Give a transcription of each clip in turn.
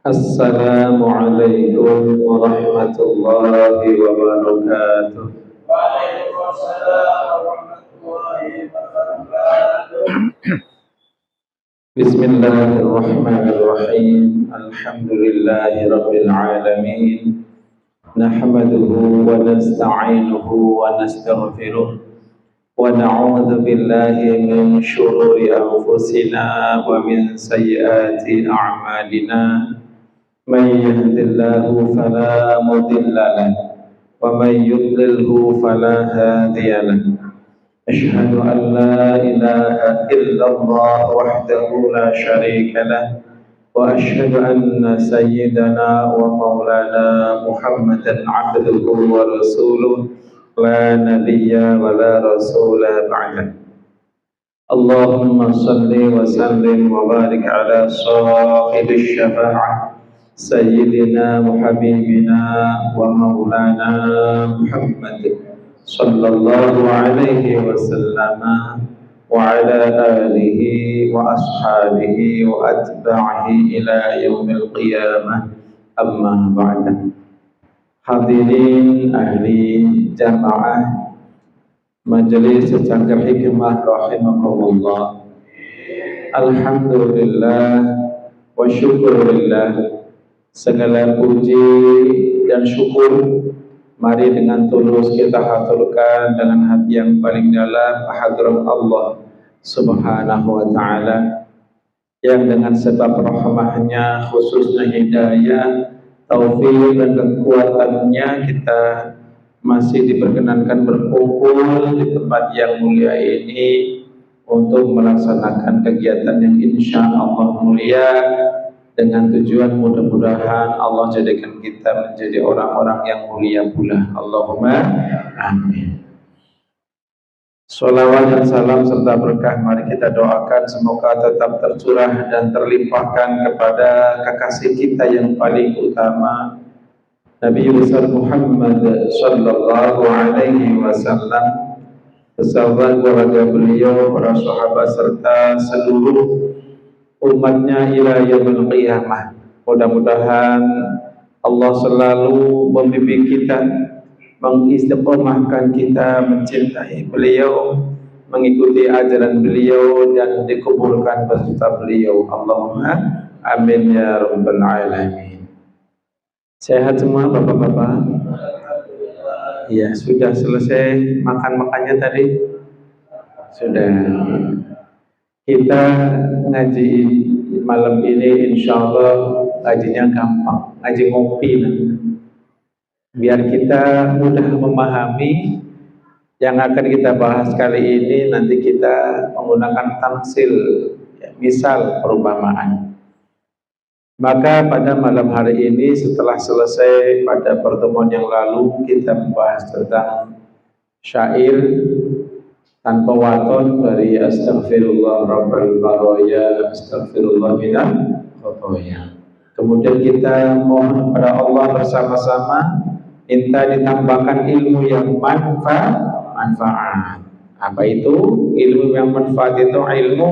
Assalamualaikum warahmatullahi wabarakatuh. Waalaikumsalam warahmatullahi wabarakatuh. Bismillahirrahmanirrahim. Alhamdulillahi rabbil alamin. Nahmaduhu wa nasta'inuhu wa nastaghfiruh. Wa na'udzu billahi min syururi anfusina wa min sayyiati a'malina. من يهد الله فلا مضل له ومن يضلله فلا هادي له أشهد أن لا إله إلا الله وحده لا شريك له وأشهد أن سيدنا ومولانا محمدا عبده ورسوله لا نبي ولا رسول بعده اللهم صل وسلم وبارك على صاحب الشفاعة سيدنا وحبيبنا ومولانا محمد صلى الله عليه وسلم وعلى آله وأصحابه وأتباعه إلى يوم القيامة أما بعد. Hadirin ahli jamaah Majelis Cangkir Hikmah rahimakumullah. Alhamdulillah wa syukurillah, segala puji dan syukur mari dengan tulus kita haturkan dengan hati yang paling dalam kehadirat Allah Subhanahu wa taala yang dengan sebab rahmahnya, khususnya hidayah, taufik dan kekuatannya kita masih diperkenankan berkumpul di tempat yang mulia ini untuk melaksanakan kegiatan yang insya Allah mulia, dengan tujuan mudah-mudahan Allah jadikan kita menjadi orang-orang yang mulia pula. Allahumma amin. Salawat dan salam serta berkah mari kita doakan semoga tetap tercurah dan terlimpahkan kepada kekasih kita yang paling utama, Nabi besar Muhammad sallallahu alaihi wasallam, beserta keluarga beliau, para sahabat serta seluruh umatnya ila yaumil qiyamah. Mudah-mudahan Allah selalu membimbing kita, mengistiqomahkan kita mencintai beliau, mengikuti ajaran beliau dan dikuburkan beserta beliau. Allahumma amin ya rabbal alamin. Sehat semua bapak-bapak? Ya, sudah selesai makan-makannya tadi? Sudah. Kita ngaji malam ini insya Allah ngajinya gampang, ngaji ngopi biar kita mudah memahami yang akan kita bahas kali ini. Nanti kita menggunakan tamsil, ya, misal perumpamaan. Maka pada malam hari ini setelah selesai pada pertemuan yang lalu kita membahas tentang syair tanpa waton dari astaghfirullah rabbal baraya astaghfirullah minal khotoya. Kemudian kita mohon kepada Allah bersama-sama minta ditambahkan ilmu yang manfaat. Apa itu ilmu yang manfaat? Itu ilmu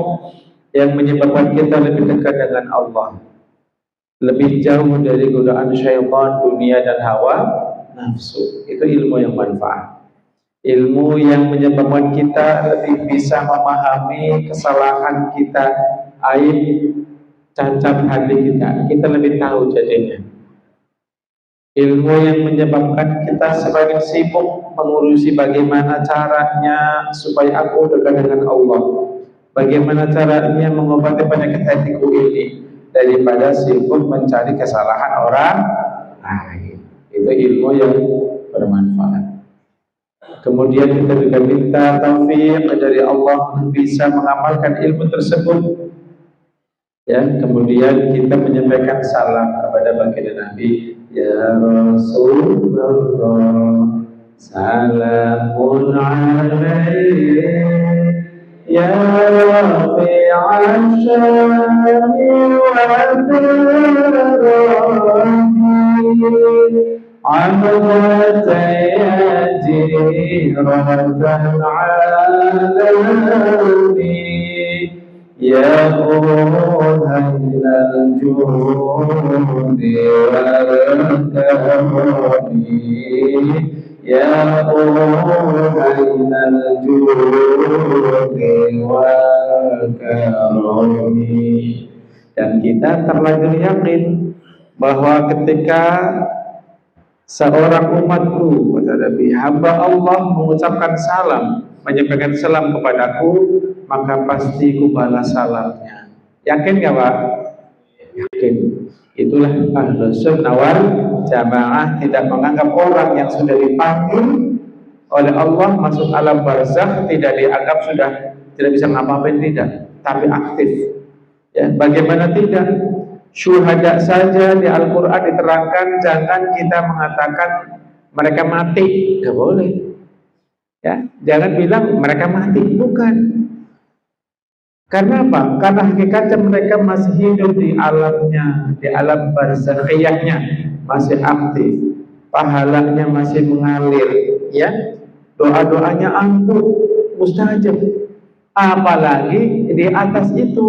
yang menyebabkan kita lebih dekat dengan Allah, lebih jauh dari godaan syaitan, dunia dan hawa nafsu. Itu ilmu yang manfaat. Ilmu yang menyebabkan kita lebih bisa memahami kesalahan kita, aib, cacat hati kita lebih tahu jadinya. Ilmu yang menyebabkan kita semakin sibuk mengurusi bagaimana caranya supaya aku dekat dengan Allah, bagaimana caranya mengobati penyakit hatiku ini, daripada sibuk mencari kesalahan orang lain. Itu ilmu yang bermanfaat. Kemudian kita juga minta taufik dari Allah bisa mengamalkan ilmu tersebut. Ya, kemudian kita menyampaikan salam kepada baginda Nabi, ya Rasulullah, salamun alaihi ya rafi'an syami wa darani عمرة يجيرة العالمين Ya Uhailal Judi wal Karami, Ya Uhailal Judi wal Karami. Dan kita terlanjur yakin bahwa ketika seorang umatku, kata Nabi, hamba Allah mengucapkan salam, menyampaikan salam kepadaku, maka pasti ku balas salamnya. Yakin gak Pak? Yakin. Itulah Ahlus Sunnah wal Jamaah, tidak menganggap orang yang sudah dipanggil oleh Allah masuk alam barzakh tidak dianggap sudah tidak bisa ngapa-ngapain, tidak, tapi aktif. Ya, bagaimana tidak? Syuhada saja di Al-Quran diterangkan, jangan kita mengatakan mereka mati, nggak boleh. Ya, jangan bilang mereka mati, bukan. Karena apa? Karena hakikatnya mereka masih hidup di alamnya, di alam barzakhiyahnya, masih aktif, pahalanya masih mengalir, ya, doa-doanya ampuh, mustajab. Apalagi di atas itu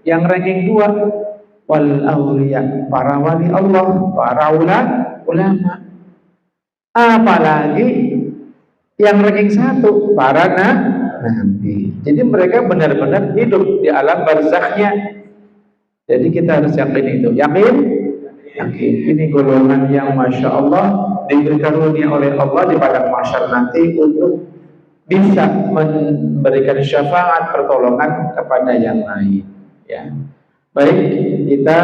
yang ranking 2, wal auliya, para wali Allah, para ulama. Apalagi yang ranking 1, para nabi. Jadi mereka benar-benar hidup di alam barzakhnya. Jadi kita harus yakin itu. Yakin? Yakin. Ini golongan yang Masya Allah diberi karunia oleh Allah di padang mahsyar nanti untuk bisa memberikan syafaat pertolongan kepada yang lain. Ya. Baik, kita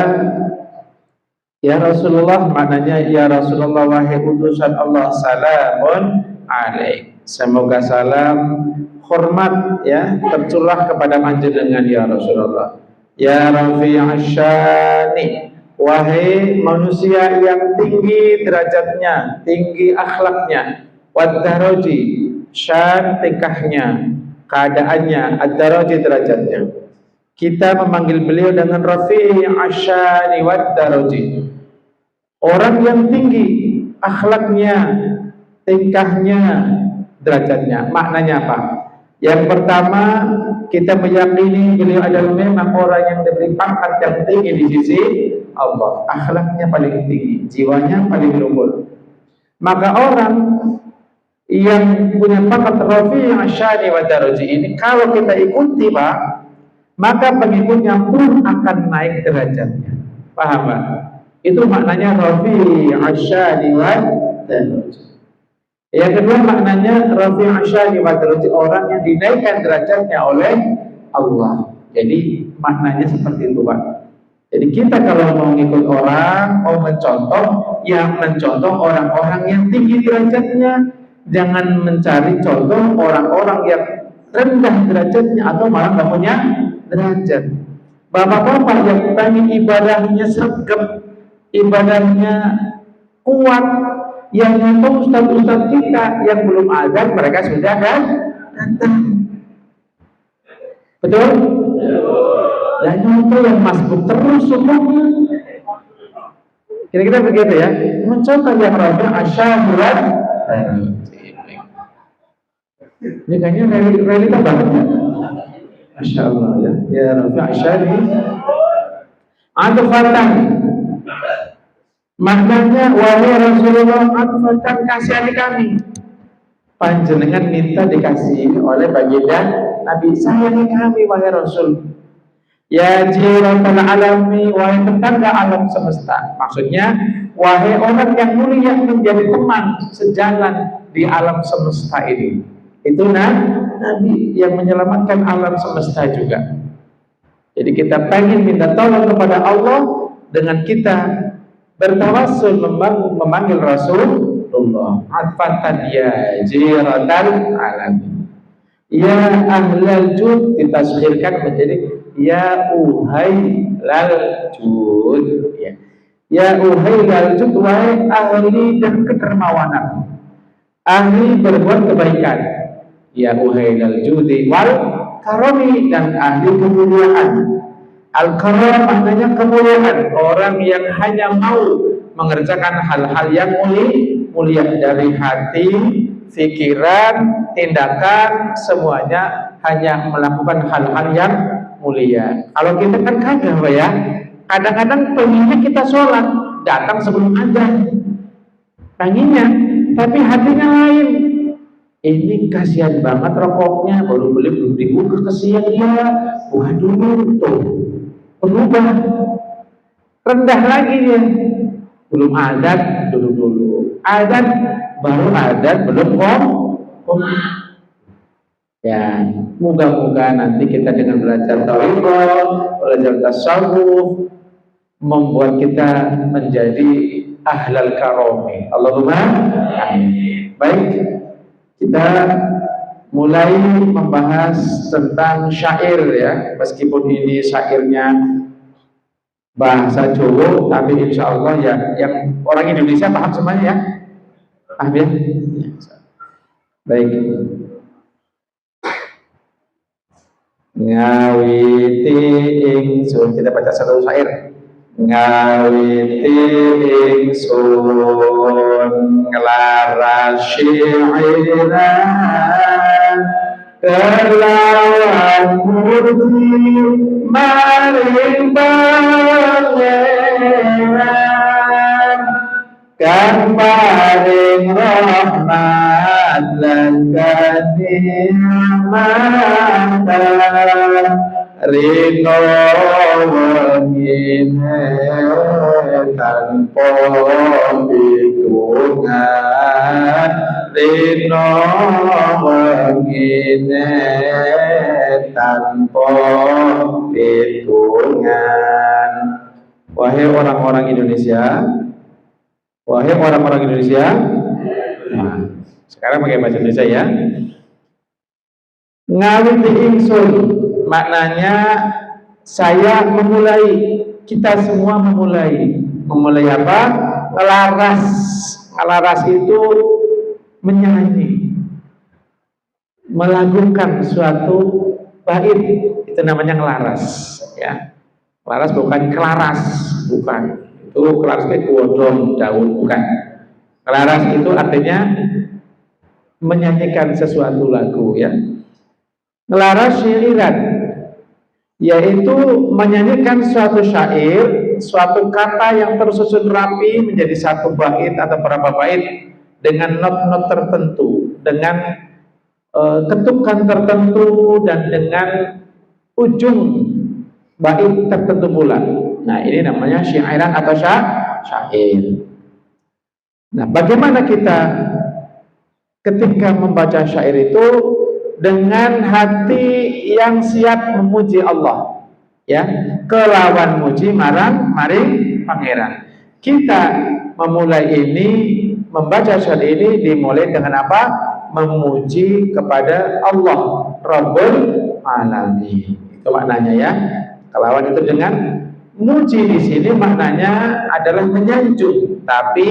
ya Rasulullah, maknanya ya Rasulullah wahai utusan Allah, salamun alaik. Semoga salam hormat ya tercurah kepada panjenengan ya Rasulullah. Ya Rafi'asyani, wahai manusia yang tinggi derajatnya, tinggi akhlaknya, wad-daraji, syan tingkahnya, keadaannya, ad-daraji derajatnya. Kita memanggil beliau dengan Rafi'asyani wad-daraji, orang yang tinggi akhlaknya, tingkahnya, derajatnya. Maknanya apa? Yang pertama, kita meyakini beliau adalah memang orang yang diberi pangkat yang tinggi di sisi Allah. Akhlaknya paling tinggi, jiwanya paling luhur. Maka orang yang punya pangkat Rafi'asyani wad-daraji ini, kalau kita ikuti Pak, maka pengikutnya pun akan naik derajatnya. Paham Pak? Itu maknanya Rafi'asyani wad-daraji. Yang kedua maknanya Rafi'asyani wad-daraji, orang yang dinaikkan derajatnya oleh Allah. Jadi maknanya seperti itu Pak. Jadi kita kalau mau ngikut orang, mau mencontoh, yang mencontoh orang-orang yang tinggi derajatnya. Jangan mencari contoh orang-orang yang rendah derajatnya atau malah nggak punya derajat. Bapak-bapak yang pengen ibadahnya sergap, ibadahnya kuat, yang nyontoh ustaz-ustaz kita yang belum azan mereka sudah datang. Betul? Dan nyontoh yang masbuk terus subuhnya. Kira-kira begitu ya. Mencontoh yang Rafi'asyani wad-daraji. Ini kayaknya realita banget ya. Masya Allah ya. Ya Rafi'asyani atfatan, maknanya wahai Rasulullah, atfatan kasihani kami. Panjenengan minta dikasihi oleh baginda Nabi, sayangi kami wahai Rasul. Ya jiratal alami, wahai tetangga alam semesta. Maksudnya wahai orang yang mulia menjadi teman sejalan di alam semesta ini. Itu Nabi yang menyelamatkan alam semesta juga. Jadi kita pengen minta tolong kepada Allah dengan kita bertawassul memanggil Rasulullah. Atfatan ya jiratal alami, ya ahlal jud, ditasghirkan menjadi ya uhailal jud. Ya uhailal jud, wahai ahli dan kedermawanan, ahli berbuat kebaikan. Ya uhailal judi wal karami, dan ahli kemuliaan. Al-karam maknanya kemuliaan, orang yang hanya mau mengerjakan hal-hal yang mulia dari hati, pikiran, tindakan, semuanya hanya melakukan hal-hal yang mulia. Kalau kita kan kagak Pak ya. Kadang-kadang pengennya kita sholat, datang sebelum azan. Pengennya, tapi hatinya lain. Ini kasihan banget rokoknya, baru beli belum dibuka, kasihan dia. Buka dulu tuh. Berubah. Rendah lagi dia. Belum azan, dulu. Azan, baru azan, belum kom. Ya, moga-moga nanti kita dengan belajar tauhid, belajar tasawuf, membuat kita menjadi ahlal karomi. Allahumma amin. Baik, kita mulai membahas tentang syair ya, meskipun ini syairnya bahasa Jawa, tapi insya Allah ya yang orang Indonesia paham semuanya ya. Paham ya? Baik. Ngawiti ingsun, kita baca satu syair. Ngawiti ingsun ngelaras syi'iran kelawan murti maring pangeran kan paring rahmat lan kanikmatan rino wengine tanpa hitungan rino wengine tanpa hitungan. Wahai orang-orang Indonesia, nah, sekarang pakai bahasa Indonesia ya. Ngawiti ingsun maknanya saya memulai, kita semua memulai apa? Ngelaras itu menyanyi, melakukan suatu bait, itu namanya ngelaras ya. Ngelaras bukan kelaras, bukan. Itu kelaras itu godong daun, bukan. Ngelaras itu artinya menyanyikan sesuatu lagu ya. Ngelaras syairan yaitu menyanyikan suatu syair, suatu kata yang tersusun rapi menjadi satu bait atau beberapa bait dengan not-not tertentu, dengan ketukan tertentu dan dengan ujung bait tertentu pula. Nah, ini namanya syairan atau syair. Nah, bagaimana kita ketika membaca syair itu dengan hati yang siap memuji Allah, ya, kelawan muji maring pangeran. Kita memulai ini, membaca syair ini dimulai dengan apa? Memuji kepada Allah Rabbul Alamin. Itu maknanya ya. Kelawan itu dengan muji di sini maknanya adalah menyanjung, tapi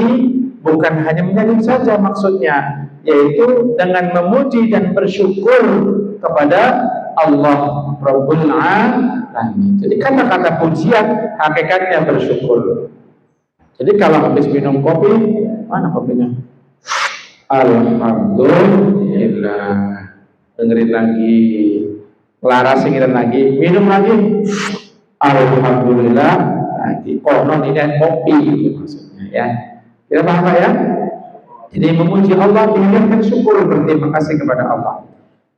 bukan hanya menyanjung saja maksudnya, yaitu dengan memuji dan bersyukur kepada Allah Rabbul Alamin. Jadi kata-kata pujian hakikatnya bersyukur. Jadi kalau habis minum kopi, mana kopinya? Alhamdulillah. Dengerin lagi, laras dengerin lagi, minum lagi, alhamdulillah lagi. Konon ini kopi itu maksudnya ya. Kita paham ya? Jadi memuji Allah dengan bersyukur, berterima kasih kepada Allah.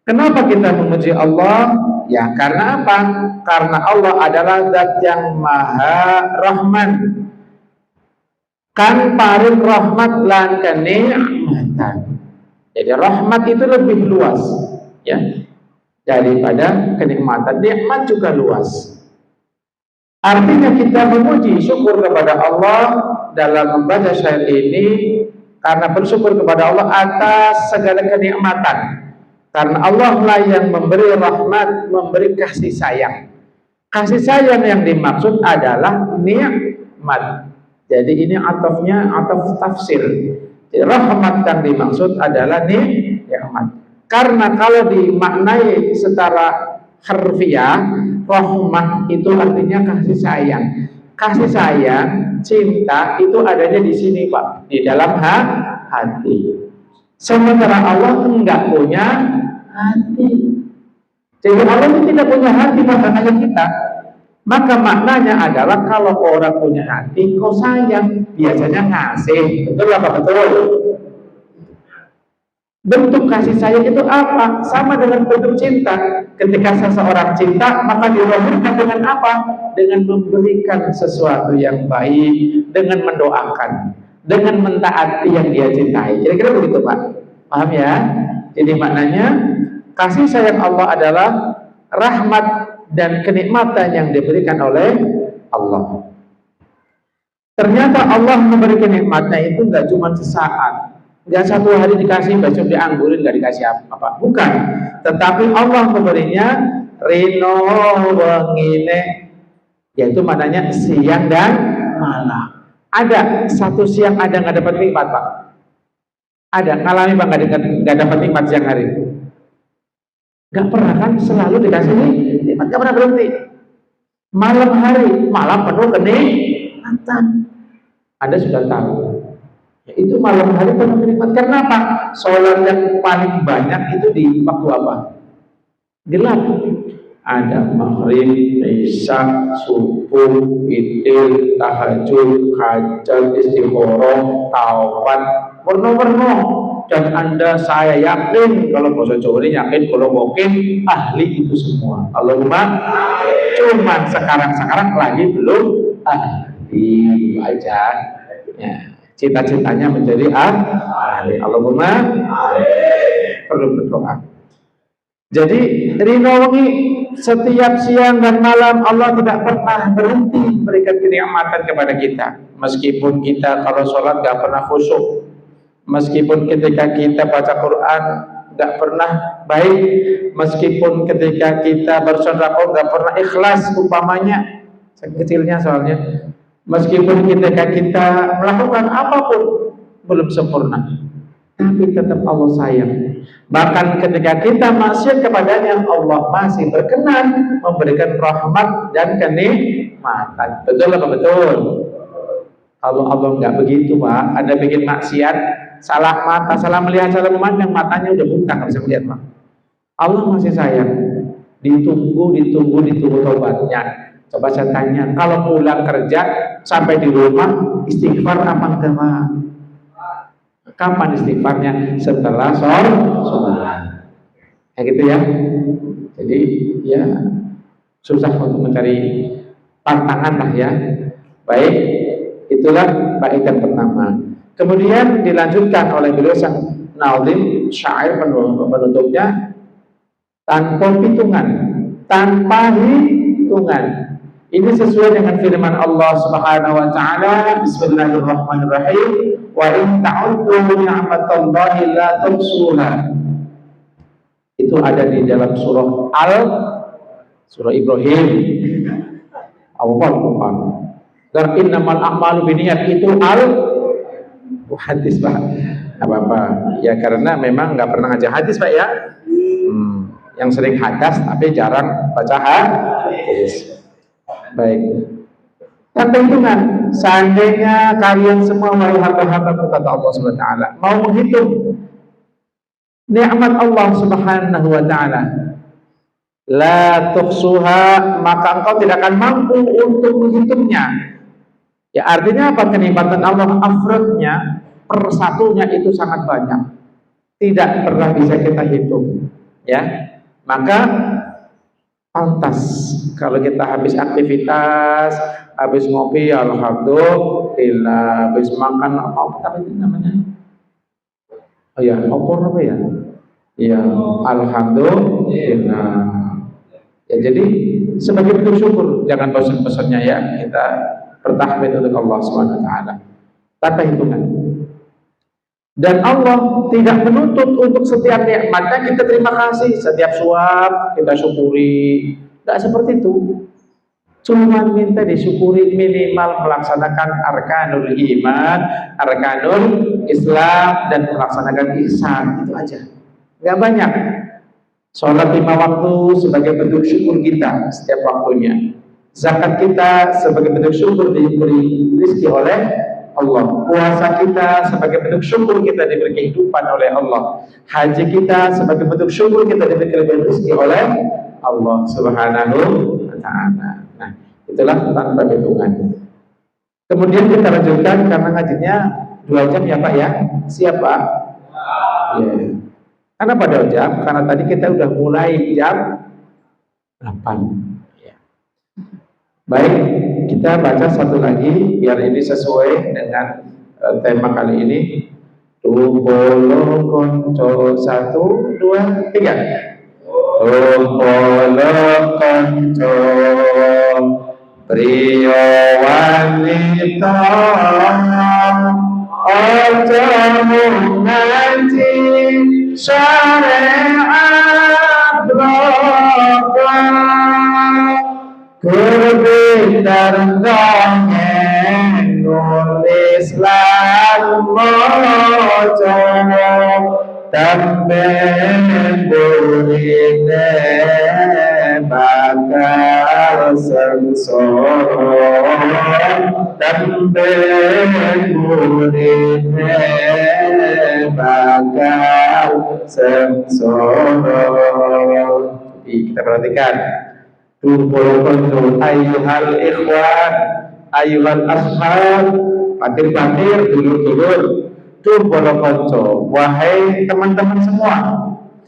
Kenapa kita memuji Allah? Ya karena apa? Karena Allah adalah zat yang maha rahman. Kan paring rahmat lan kenikmatan. Jadi rahmat itu lebih luas ya daripada kenikmatan. Nikmat juga luas. Artinya kita memuji syukur kepada Allah dalam membaca syair ini karena bersyukur kepada Allah atas segala kenikmatan. Karena Allah lah yang memberi rahmat, memberi kasih sayang. Kasih sayang yang dimaksud adalah nikmat. Jadi ini atafnya ataf tafsir. Jadi rahmat yang dimaksud adalah nikmat. Karena kalau dimaknai secara harfiah, rahmah itu artinya kasih sayang. Kasih sayang, cinta itu adanya di sini Pak, di dalam hati. Sementara Allah enggak punya hati. Jadi Allah itu tidak punya hati maka kayak kita. Maka maknanya adalah kalau orang punya hati, kok sayang, biasanya ngasih. Betul apa betul? Bentuk kasih sayang itu apa? Sama dengan bentuk cinta. Ketika seseorang cinta, maka dilahirkan dengan apa? Dengan memberikan sesuatu yang baik, dengan mendoakan, dengan mentaati yang dia cintai. Kira-kira begitu, Pak. Paham ya? Jadi maknanya kasih sayang Allah adalah rahmat dan kenikmatan yang diberikan oleh Allah. Ternyata Allah memberi kenikmatnya itu nggak cuma sesaat. Nggak satu hari dikasih, besok dianggurin, nggak dikasih apa. Bukan. Tetapi Allah memberinya rino wengine, yaitu maknanya siang dan malam. Ada satu siang ada nggak dapat nikmat, Pak? Ada. Ngalami Pak nggak dapat nikmat siang hari? Nggak pernah kan? Selalu dikasih nikmat, nggak pernah berhenti. Malam hari, malam penuh kenikmatan. Anda sudah tahu. Itu malam hari penuh kenikmatan. Kenapa? Sholat yang paling banyak itu di waktu apa? Gelap. Ada maghrib, isya, subuh, idul, tahajud, hajat, istikharah, taubat, warna-warna. Dan saya yakin, kalau bahasa Jawa ini yakin, kalau mungkin ahli itu semua. Allahumma, cuman sekarang lagi belum ahli aja. Ya. Cita-citanya menjadi ahli. Allahumma perlu berdoa. Jadi rino wengi, setiap siang dan malam Allah tidak pernah berhenti memberikan kenikmatan kepada kita. Meskipun kita kalau sholat gak pernah khusyuk, meskipun ketika kita baca Quran gak pernah baik, meskipun ketika kita bersedekah gak pernah ikhlas umpamanya, kecilnya soalnya. Meskipun ketika kita melakukan apapun belum sempurna, tapi tetap Allah sayang. Bahkan ketika kita maksiat kepadanya, Allah masih berkenan memberikan rahmat dan kenikmatan. Betul apa betul? Kalau Allah nggak begitu, Pak, Anda bikin maksiat, salah mata, salah melihat, salah memandang, matanya udah buta, nggak bisa melihat, Pak. Allah masih sayang. Ditunggu taubatnya. Coba saya tanya, kalau pulang kerja sampai di rumah istighfar apa enggak, Pak? Kapan istighfarnya? Setelah sholat. Kayak gitu ya. Jadi ya susah untuk mencari tantangan lah ya. Baik, itulah baitan pertama. Kemudian dilanjutkan oleh beliau sang nazim syair penutupnya, tanpa hitungan, tanpa hitungan. Ini sesuai dengan firman Allah Subhanahu wa taala, Bismillahirrahmanirrahim, wa in ta'uddu ni'matallahi la tuhsuha. Itu ada di dalam surah Ibrahim. Al-Qur'an. Dan innamal a'malu binniyat itu hadis, Pak. Apa-apa. Ya karena memang nggak pernah ngajar hadis, Pak ya. Yang sering hadas tapi jarang baca hadis. Baik. Tanpa hitungan, seandainya kalian semua wahai hamba-hamba kata Allah Subhanahu wa taala mau menghitung nikmat Allah Subhanahu wa taala, la tuhsuha, maka engkau tidak akan mampu untuk menghitungnya. Ya artinya apa? Kenikmatan Allah afrodnya persatunya itu sangat banyak, tidak pernah bisa kita hitung. Ya, maka pantas kalau kita habis aktivitas, habis ngopi, alhamdulillah, habis makan apa itu namanya? Oh ya, opor apa ya? Ya, alhamdulillah. Ya jadi sebagai bentuk syukur, jangan bosan-bosannya ya kita bertahmid untuk Allah Subhanahu wa taala tanpa hitungan. Dan Allah tidak menuntut untuk setiap nikmatnya kita terima kasih, setiap suap kita syukuri. Tidak seperti itu. Cuma minta disyukuri, minimal melaksanakan arkanul iman, arkanul Islam, dan melaksanakan ihsan, itu aja. Nggak banyak. Sholat 5 waktu sebagai bentuk syukur kita setiap waktunya. Zakat kita sebagai bentuk syukur diberi rezeki oleh Allah. Puasa kita sebagai bentuk syukur kita diberi kehidupan oleh Allah. Haji kita sebagai bentuk syukur kita diberi rezeki oleh Allah Subhanahu wa Ta'ala. Nah, itulah tentang perhitungan. Kemudian kita lanjutkan karena ngajinya 2 jam ya Pak ya. Siapa? Ya. Kenapa 2 jam? Karena tadi kita udah mulai jam 8. Ya. Baik, kita baca satu lagi biar ini sesuai dengan tema kali ini. Tumpolo konco 1, 2, 3. Tumpolo konco priyo wanita ojo ngaji syariat bloko kebintar dongeng nulis lan mojo tamben burine bakal sengsara tamben burine bakal sengsara. Kita perhatikan Tumpul ayyuhal ikhwan ayyuhal ashab patir-patir dulur-dulur tumpul konco wahai teman-teman semua.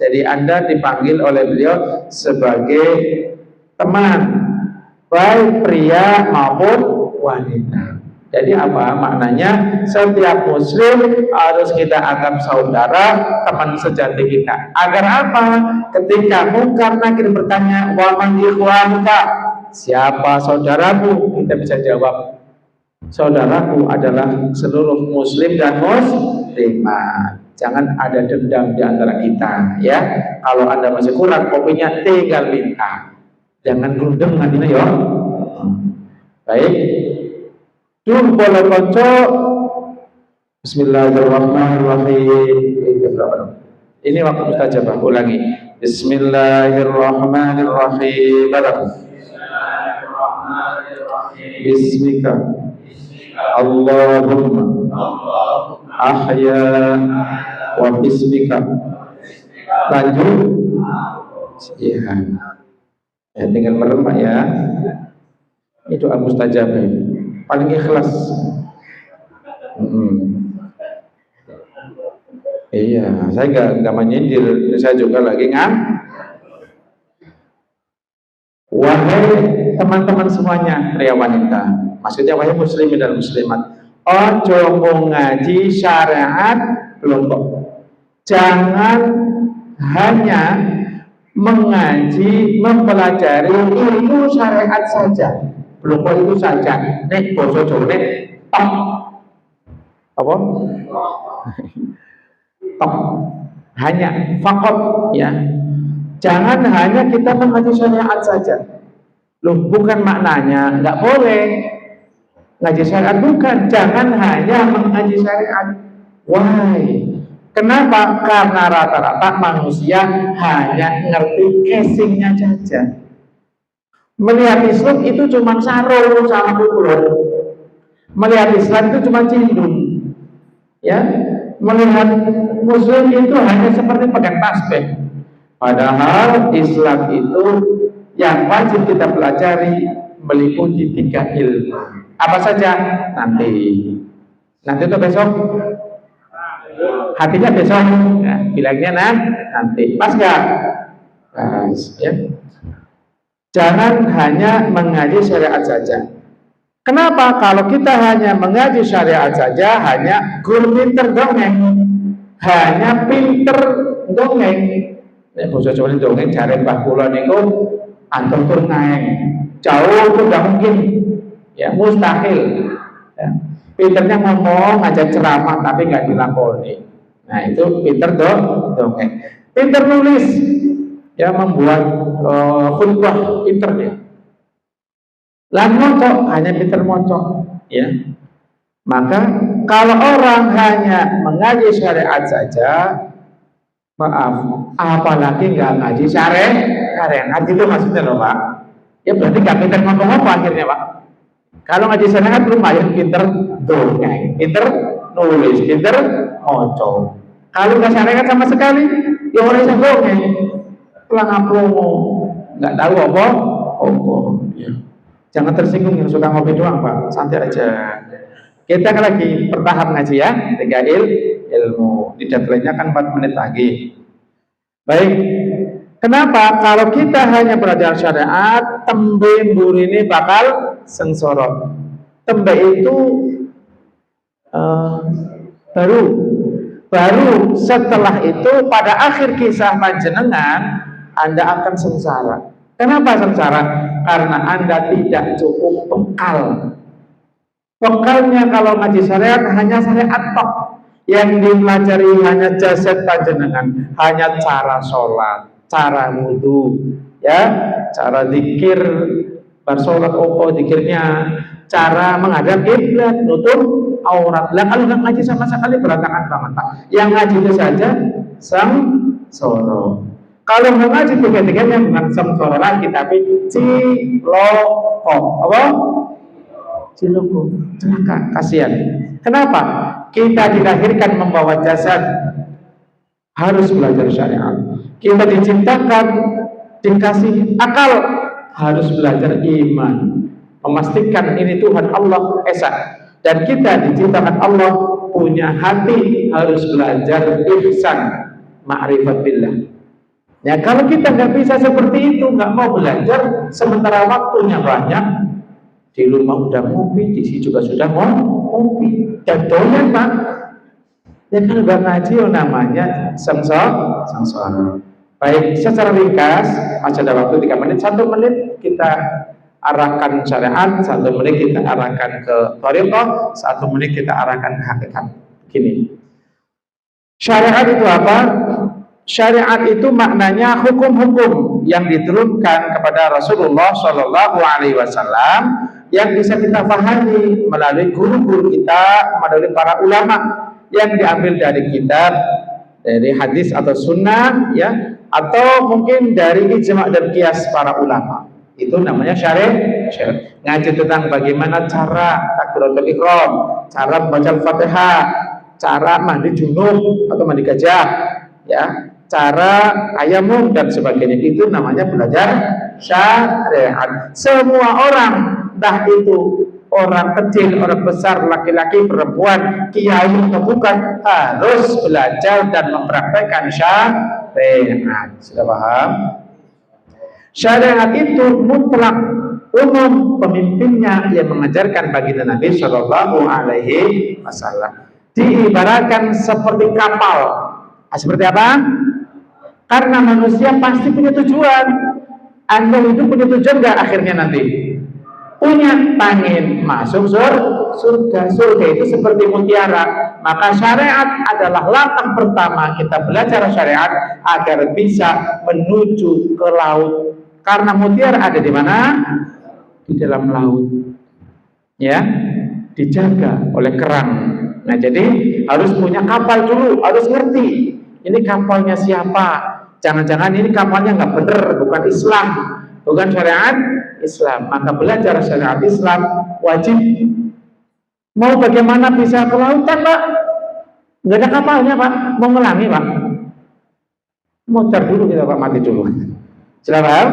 Jadi Anda dipanggil oleh beliau sebagai teman baik pria maupun wanita. Jadi apa maknanya? Setiap muslim harus kita anggap saudara, teman sejati kita. Agar apa? Ketika mungkar nakir bertanya, wa man ikhwanuka? Siapa saudaramu? Kita bisa jawab, saudaraku adalah seluruh muslim dan muslimah. Jangan ada dendam di antara kita, ya. Kalau Anda masih kurang kopinya, tinggal minta. Jangan gundeng nantinya, ya. Baik. Tumpul konco. Bismillahirrahmanirrahim. Ini waktu mustajabah. Ulangi. Bismillahirrahmanirrahim. Bismika Allahumma ahya wa bismika. Lanjut. Ya. Ya, tinggal merem Pak ya. Itu mustajabah. Paling ikhlas. Iya, saya nggak menyindir, saya juga lagi wahai teman-teman semuanya, pria wanita, maksudnya wahai muslimin dan muslimat, ojo ngaji syariat kelompok. Jangan hanya mengaji, mempelajari ilmu syariat saja. Kelompok itu saja. Nek boso Jawa nek top. Apa? Top. Hanya fakot ya. Jangan hanya kita mengaji syariat saja. Loh, bukan maknanya nggak boleh ngaji syariat, bukan. Jangan hanya mengaji syariat. Why? Kenapa? Karena rata-rata manusia hanya ngerti casingnya saja. Melihat Islam itu cuma sarung sama kukulan. Melihat Islam itu cuma cindung. Ya, melihat Muslim itu hanya seperti pegang tasbih. Padahal Islam itu yang wajib kita pelajari meliputi 3 ilmu. Apa saja? Nanti itu besok. Hatinya besok. Ya, bilangnya nanti. Pas nggak? Pas. Ya. Jangan hanya mengaji syariat saja. Kenapa? Kalau kita hanya mengaji syariat saja, hanya guru pinter dongeng, hanya pinter dongeng. Nek basa Jawa dongeng jare Mbah kula niku antum tur ngaeng. Jauh itu tidak mungkin. Ya, mustahil. Ya. Pinternya ngomong, ngajak ceramah tapi nggak dilakoni. Nah, itu pinter dongeng. Pinter nulis. Ya, membuat khutbah pinter ya. Lan moco hanya pinter moco ya. Maka kalau orang hanya mengaji syariat saja, maaf, apalagi nggak ngaji syariat itu maksudnya loh Pak. Ya berarti nggak pinter ngomong-ngomong akhirnya Pak. Kalau ngaji syariat lumayan pinter dongeng, pinter nulis, pinter moco. Kalau nggak syariat sama sekali, ya orang yang dongeng. Pelang aplomo, nggak tahu apa. Ya. Jangan tersinggung yang suka ngopi doang Pak, santai aja. Kita lagi bertahap ngaji ya, 3 ilmu. Di deadline-nya kan 4 menit lagi. Baik. Kenapa? Kalau kita hanya belajar syariat, tembe mburi ini bakal sengsara. Tembe itu baru setelah itu pada akhir kisah panjenengan Anda akan sengsara. Kenapa sengsara? Karena Anda tidak cukup bekal. Bekalnya kalau ngaji syariat hanya syariat tok. Yang dipelajari hanya jasad panjenengan, hanya cara sholat, cara wudhu, ya, cara zikir, bersolat opo zikirnya, cara menghadap kiblat, nutup aurat. Lah kalau nggak ngaji sama sekali berantakan banget Pak. Yang ngaji itu saja sengsara. Kalau nggak ngaji tiga-tiganya bukan sengsara lagi tapi ciloko. Apa? Ciloko, celaka, kasihan. Kenapa? Kita dilahirkan membawa jasad, harus belajar syariat. Kita diciptakan dikasih akal, harus belajar iman, memastikan ini Tuhan Allah Esa. Dan kita diciptakan Allah punya hati, harus belajar ihsan, ma'rifat billah. Ya kalau kita nggak bisa seperti itu, nggak mau belajar, sementara waktunya banyak, di rumah udah ngopi, di sini juga sudah ngopi, dan doyan Pak. Ya kalau nggak ngaji, namanya sengsara. Baik, secara ringkas, masih ada waktu 3 menit, 1 menit kita arahkan syariat, 1 menit kita arahkan ke thariqah, 1 menit kita arahkan ke hakikat. Gini, syariat itu apa? Syariat itu maknanya hukum-hukum yang diturunkan kepada Rasulullah Shallallahu Alaihi Wasallam yang bisa kita pahami melalui guru-guru kita, melalui para ulama yang diambil dari kitab, dari hadis atau sunnah, ya, atau mungkin dari ijma' dan qiyas para ulama. Itu namanya syariat. Ngaji tentang bagaimana cara takbiratul ihram, cara membaca Al-Fatihah, cara mandi junub atau mandi gajah, ya, cara tayamum dan sebagainya. Itu namanya belajar syariat. Semua orang, entah itu orang kecil, orang besar, laki-laki, perempuan, kiai atau bukan, harus belajar dan mempraktekkan syariat. Sudah paham? Syariat itu mutlak, umum, pemimpinnya yang mengajarkan baginda Nabi Shallallahu Alaihi Wasallam. Diibaratkan seperti kapal. Seperti apa? Karena manusia pasti punya tujuan. Anda hidup punya tujuan nggak akhirnya nanti? Punya, pengen masuk surga. Surga itu seperti mutiara. Maka syariat adalah langkah pertama kita belajar syariat agar bisa menuju ke laut. Karena mutiara ada di mana? Di dalam laut. Ya, dijaga oleh kerang. Nah, jadi harus punya kapal dulu, harus ngerti. Ini kapalnya siapa? Jangan-jangan ini kapalnya nggak bener, bukan Islam, bukan syariat Islam. Maka belajar syariat Islam wajib. Mau bagaimana bisa ke lautan Pak? Nggak ada kapalnya Pak. Mau ngelangi Pak? Muter dulu kita Pak, mati dulu. Sudah paham?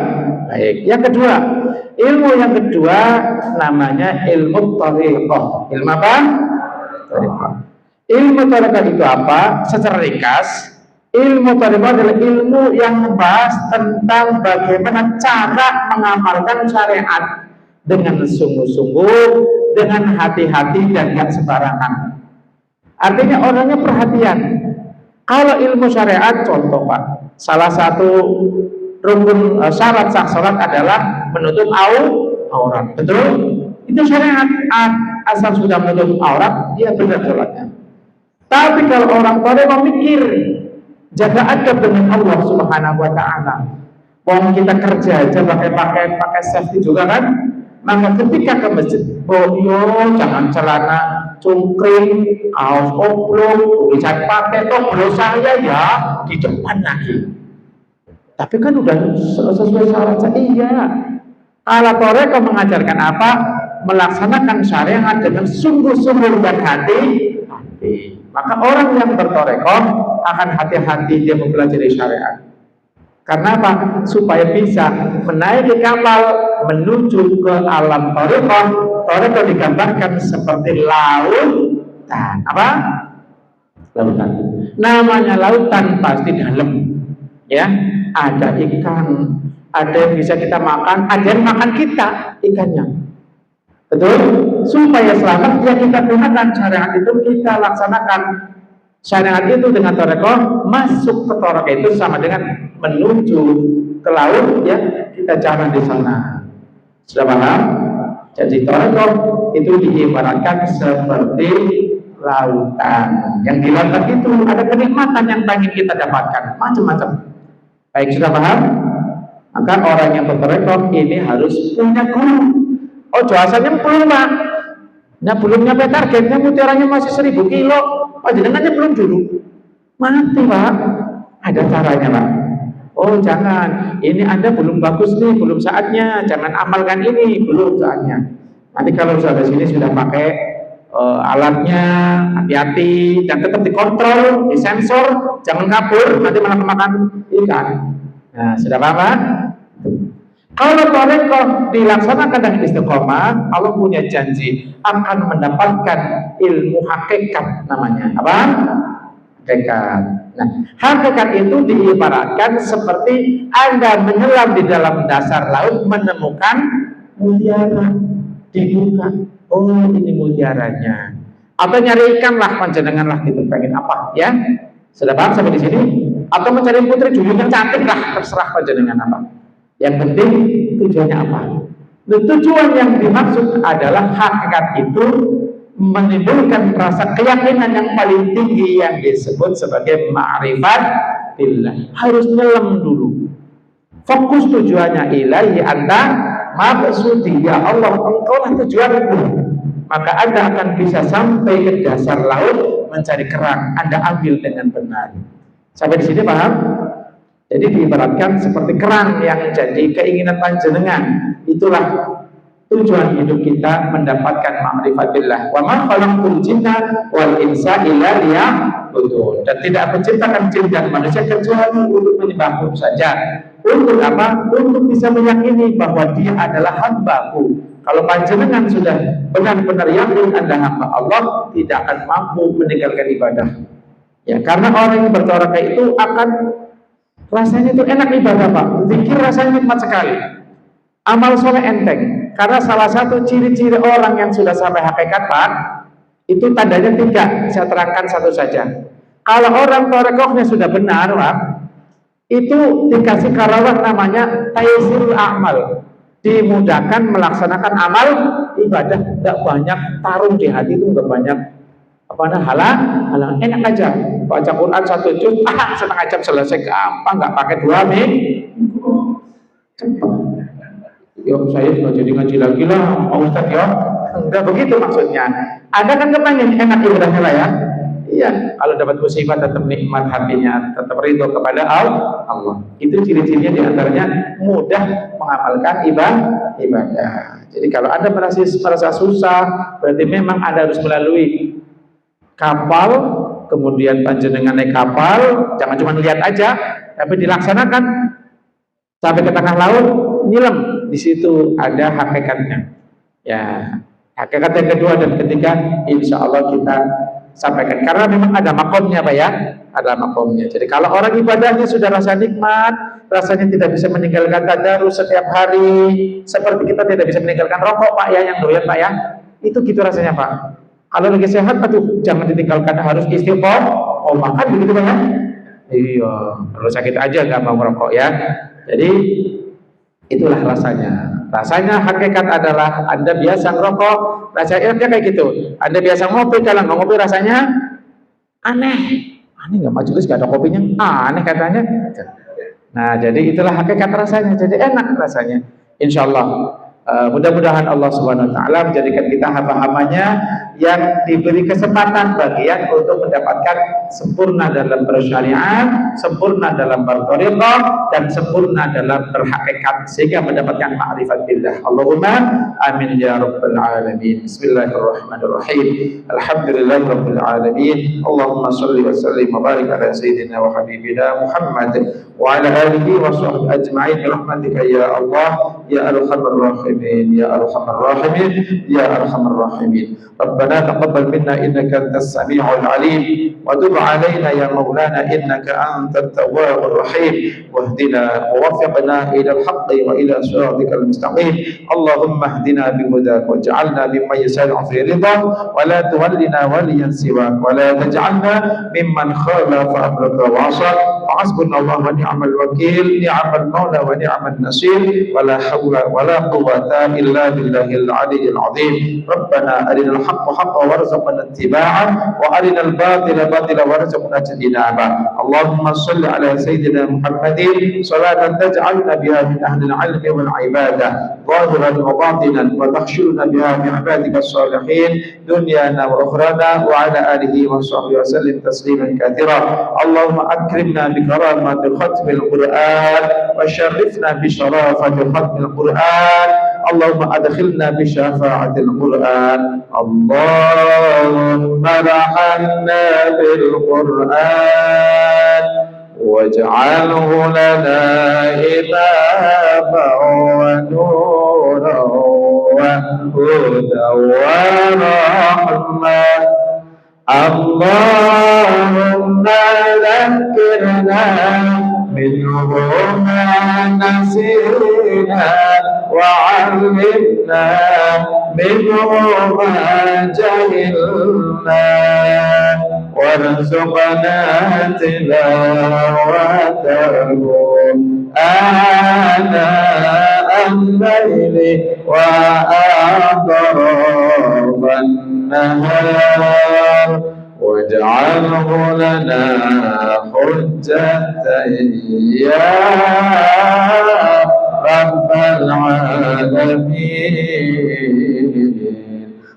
Baik. Yang kedua, ilmu yang kedua namanya ilmu thariqah. Ilmu apa? Thariqah. Ilmu thariqah itu apa? Secara ringkas, ilmu thariqah adalah ilmu yang membahas tentang bagaimana cara mengamalkan syariat dengan sungguh-sungguh, dengan hati-hati dan tidak sembarangan. Artinya orangnya perhatian. Kalau ilmu syariat, contoh Pak, salah satu rukun syarat sah salat adalah menutup aurat. Betul? Itu syariat. Asal sudah menutup aurat, dia benar salatnya. Tapi kalau orang tua memikir jaga adab dengan Allah Subhanahu wa taala. Wong kita kerja aja pakai safety juga kan? Maka ketika ke masjid, jangan celana cungkring, kaos oblong, bisa pakai toh saya ya di depan lagi. Tapi kan udah sesuai syarat. Iya. Kalau Thariqah mengajarkan apa? Melaksanakan syariat dengan sungguh-sungguh dan hati. Maka orang yang berthariqah akan hati-hati dia mempelajari syariat. Karena apa? Supaya bisa menaiki kapal menuju ke alam thariqah. Thariqah digambarkan seperti lautan. Apa? Lautan. Namanya lautan pasti dalam. Ya, ada ikan, ada yang bisa kita makan, ada yang makan kita ikannya. Betul? Supaya selamat ya kita gunakan syariat itu, kita laksanakan syariat itu dengan thariqah. Masuk ke thariqah itu sama dengan menuju ke laut, ya, kita jalan di sana. Sudah paham? Jadi thariqah itu diibaratkan seperti lautan. Yang di lautan itu ada kenikmatan yang pengen kita dapatkan, macam-macam. Baik, sudah paham? Maka orang yang berthariqah ini harus punya guru. Oh, asalnya belum, Pak. Nah, belum nyampe targetnya, mutiaranya masih 1000 kilo. Panjenengannya belum dulu. Mati, Pak. Ada caranya, Pak. Oh, jangan. Ini Anda belum bagus nih, belum saatnya. Jangan amalkan ini, belum saatnya. Nanti kalau sudah sini sudah pakai alatnya, hati-hati dan tetap dikontrol, disensor, jangan kabur, nanti malah kemakan ikan. Nah, sudah paham, Pak? Kalau thariqah dilaksanakan dengan istiqomah, Allah punya janji akan mendapatkan ilmu hakikat namanya. Apa? Hakikat. Nah, hakikat itu diibaratkan seperti Anda menyelam di dalam dasar laut menemukan mutiara, dibuka. Oh, ini mutiaranya. Atau nyari ikan lah, panjenengan lah gitu, pengen apa? Ya, sudah paham sampai di sini? Atau mencari putri dulu yang cantik lah, terserah panjenengan apa. Yang penting tujuannya apa? Tujuan yang dimaksud adalah hakikat itu menimbulkan rasa keyakinan yang paling tinggi yang disebut sebagai ma'rifat billah. Harus nyelam dulu. Fokus tujuannya ilahi anta maqsudi, ya Allah, engkau lah tujuanku. Maka Anda akan bisa sampai ke dasar laut mencari kerang. Anda ambil dengan benar. Sampai di sini paham? Jadi diibaratkan seperti kerang yang jadi keinginan panjenengan. Itulah tujuan hidup kita, mendapatkan ma'rifat billah. Wa ma khalaqtul jinna wal insa illa liya'budun. Dan tidak menciptakan jin dan manusia kecuali untuk menyembahku saja. Untuk apa? Untuk bisa meyakini bahwa dia adalah hambaku. Kalau panjenengan sudah benar-benar yakin Anda hamba Allah, tidak akan mampu meninggalkan ibadah. Ya, karena orang yang berthariqah itu akan rasanya itu enak ibadah, Pak. Zikir rasanya nikmat sekali. Amal soleh enteng. Karena salah satu ciri-ciri orang yang sudah sampai hakikat, Pak, itu tandanya 3. Saya terangkan satu saja. Kalau orang thariqahnya sudah benar, Pak, itu dikasih karawat namanya taysirul a'mal. Dimudahkan melaksanakan amal ibadah. Tidak banyak tarung di hati, itu nggak banyak halang, enak aja baca Quran 1 juz, setengah jam selesai, gampang, nggak pakai 2 minggu, cepat. Yo, saya juga jadi ngaji lagi lah, Pak Ustadz ya. Enggak begitu maksudnya. Ada kan kepengen enak ibadahnya lah ya. Iya, kalau dapat musibah tetap nikmat hatinya, tetap ridho kepada Allah. Itu ciri-cirinya diantaranya mudah mengamalkan ibadah. Jadi kalau Anda merasa susah, berarti memang Anda harus melalui kapal, kemudian panjenengan naik kapal, jangan cuma lihat aja, tapi dilaksanakan sampai ke tengah laut, nyelam. Di situ ada hakikatnya. Ya, hakikat yang kedua dan ketiga, insya Allah kita sampaikan. Karena memang ada makomnya, Pak ya, ada makomnya. Jadi kalau orang ibadahnya sudah rasa nikmat, rasanya tidak bisa meninggalkan tadarus setiap hari, seperti kita tidak bisa meninggalkan rokok, Pak ya, yang doyan, Pak ya, itu gitu rasanya, Pak. Kalau lagi sehat, aduh, jangan ditinggalkan, harus istiqomah. Oh, makan begitu, Pak ya? Iya, kalau sakit aja nggak mau merokok ya. Jadi itulah rasanya. Rasanya hakikat adalah Anda biasa ngerokok, rasanya kayak gitu. Anda biasa ngopi, kalau nggak ngopi rasanya aneh. Aneh nggak, majelis nggak ada kopinya, aneh katanya. Nah, jadi itulah hakikat rasanya. Jadi enak rasanya. Insya Allah Mudah-mudahan Allah Subhanahu wa taala menjadikan kita hamba-hambanya yang diberi kesempatan bagian untuk mendapatkan sempurna dalam bersyariat, sempurna dalam berthariqah, dan sempurna dalam berhakikat sehingga mendapatkan ma'rifat billah. Allahumma amin ya rabbal alamin. Bismillahirrahmanirrahim. Alhamdulillahirabbil alamin. Allahumma shalli wa sallim wa barik ala sayyidina wa habibina Muhammad wa ala alihi wa sahbihi ajma'in bi rahmatika ya Allah ya arhamar rahimin ya arhamar rahimin ya arhamar rahimin. Rabbana taqabbal minna innaka antas samiul alim wa tub alaina ya maulana innaka antat tawwabur rahim wahdina ووفقنا إلى الحق وإلى صراطك المستقيم. اللهم اهدنا بهداك واجعلنا ممن يسارع في رضاك ولا تولنا وليا سواك ولا تجعلنا ممن خالف أمرك وعصاك. وحسبنا الله ونعم الوكيل نعم المولى ونعم النصير ولا حول ولا قوة إلا بالله العلي العظيم. ربنا أرنا الحق حقا وارزقنا اتباعه وأرنا الباطل باطلا وارزقنا اجتنابه. اللهم صل على سيدنا محمد صلاة تجعلنا بها من أهل العلم والعبادة ظاهرا وباطنا وتحشرنا بها بعبادك الصالحين دنيانا وأخرانا وعلى آله وصحبه وسلم تسليما كثيرا. اللهم أكرمنا بكرامة ختم القرآن وشرفنا بشرافة ختم القرآن. اللهم أدخلنا بشفاعة القرآن. اللهم ارحمنا بالقرآن واجعله لنا إماما ونورا وهدى ورحمة. اللهم ذكرنا منه ما نسينا وعلمنا منه ما جهلنا وارزقنا تلاوته آناء الليل وأطراف النهار واجعله لنا حجة يا رب العالمين.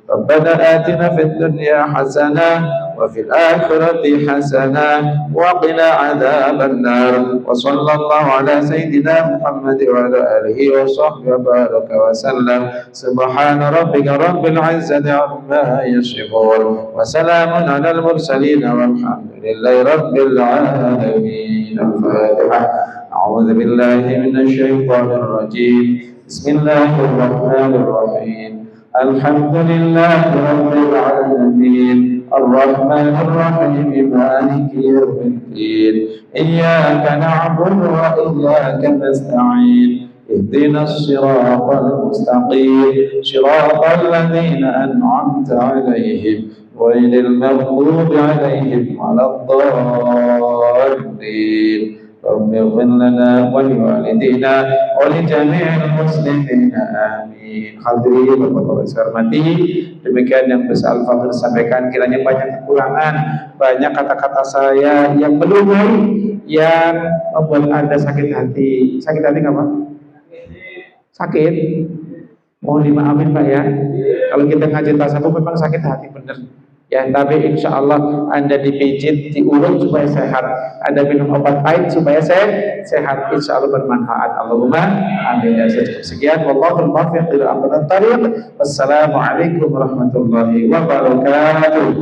ربنا آتنا في الدنيا حسنة وفي الآخرة حسنة وقنا عذاب النار. وصلى الله على سيدنا محمد وعلى آله وصحبه وبارك وسلم. سبحان ربك رب العزة عما يصفون وسلام على المرسلين والحمد لله رب العالمين. الفاتحة. أعوذ بالله من الشيطان الرجيم. بسم الله الرحمن الرحيم. الحمد لله رب العالمين الرحمن الرحيم مالك يوم الدين إياك نعبد وإياك نستعين اهدنا الصراط المستقيم صراط الذين أنعمت عليهم غير المغضوب عليهم ولا الضالين. رب اغفر لنا ولوالدينا ولجميع المسلمين آمين. Hadirin Bapak-bapak saya hormati, demikian yang bisa Al-Fadhil sampaikan. Kiranya banyak kekurangan, banyak kata-kata saya yang belum baik, yang membuat Anda sakit hati. Sakit hati nggak Pak? Sakit? Mohon dimaamin Pak ya. Kalau kita ngaji tasawuf memang sakit hati bener. Ya, tapi insya Allah Anda dipijit, diurut supaya sehat, Anda minum obat pahit supaya sehat, insya Allah bermanfaat. Allahumma amin. Ya, cukup sekian. Wallahul muwaffiq ila aqwamit thariq. Wassalamualaikum warahmatullahi wabarakatuh.